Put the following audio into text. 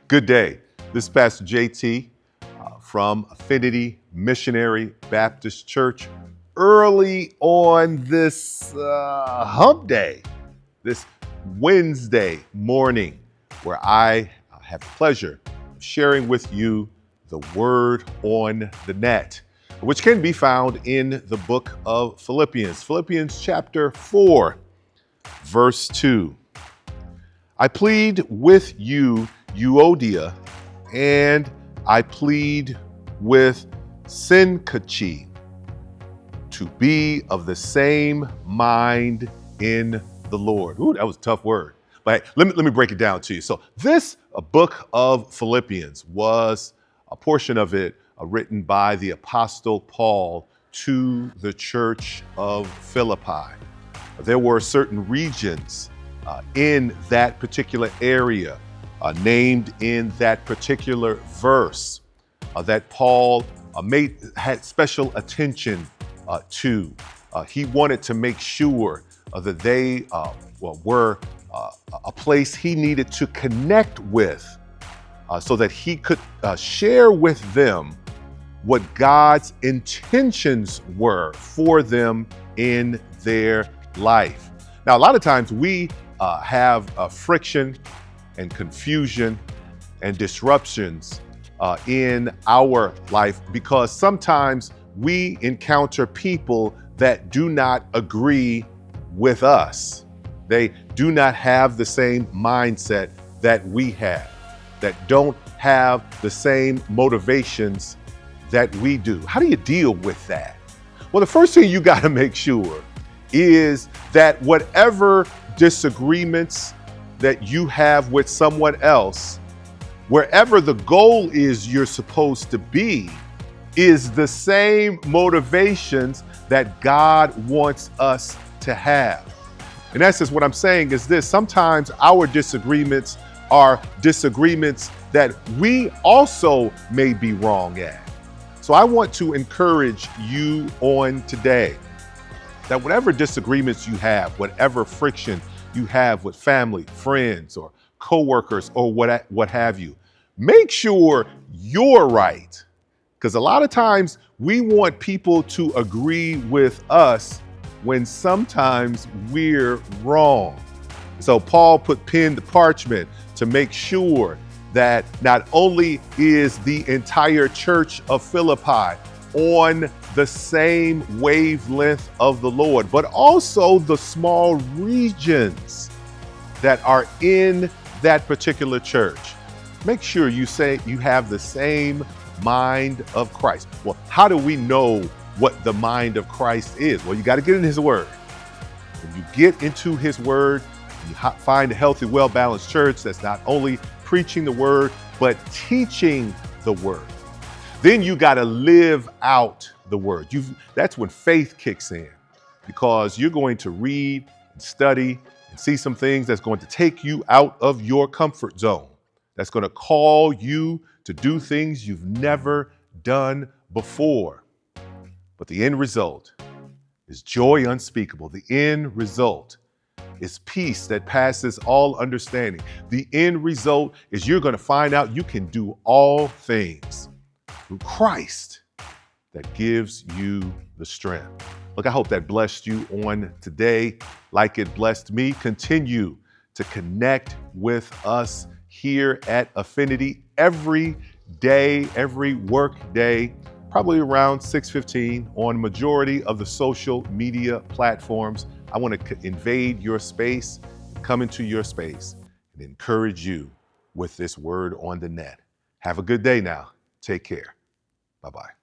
Good day. This is Pastor JT from Affinity Missionary Baptist Church. Early on this hump day, this Wednesday morning, where I have the pleasure of sharing with you the Word on the Net, which can be found in the book of Philippians. Philippians chapter 4, verse 2. I plead with you, Euodia, and I plead with Syntyche to be of the same mind in the Lord. Ooh, that was a tough word. But let me break it down to you. So this book of Philippians was a portion of it written by the Apostle Paul to the church of Philippi. There were certain regions in that particular area, named in that particular verse, that Paul had special attention to. He wanted to make sure that they were a place he needed to connect with, so that he could share with them what God's intentions were for them in their life. Now, a lot of times we have friction and confusion and disruptions in our life because sometimes we encounter people that do not agree with us. They do not have the same mindset that we have, that don't have the same motivations that we do. How do you deal with that? Well, the first thing you got to make sure is that whatever disagreements that you have with someone else, wherever the goal is you're supposed to be, is the same motivations that God wants us to have. In essence, what I'm saying is this: sometimes our disagreements are disagreements that we also may be wrong at. So I want to encourage you on today that whatever disagreements you have, whatever friction you have with family, friends, or coworkers, or what have you, make sure you're right. Because a lot of times we want people to agree with us when sometimes we're wrong. So Paul put pen to parchment to make sure that not only is the entire church of Philippi on the same wavelength of the Lord, but also the small regions that are in that particular church. Make sure you say you have the same mind of Christ. Well, how do we know what the mind of Christ is? Well, you got to get in His Word. When you get into His Word, you find a healthy, well-balanced church that's not only preaching the Word, but teaching the Word. Then you got to live out the Word. That's when faith kicks in, because you're going to read and study and see some things that's going to take you out of your comfort zone. That's going to call you to do things you've never done before. But the end result is joy unspeakable. The end result is peace that passes all understanding. The end result is you're going to find out you can do all things through Christ that gives you the strength. Look, I hope that blessed you on today like it blessed me. Continue to connect with us here at Affinity every day, every work day, probably around 6:15 on majority of the social media platforms. I want to invade your space, come into your space, and encourage you with this Word on the Net. Have a good day now. Take care. Bye-bye.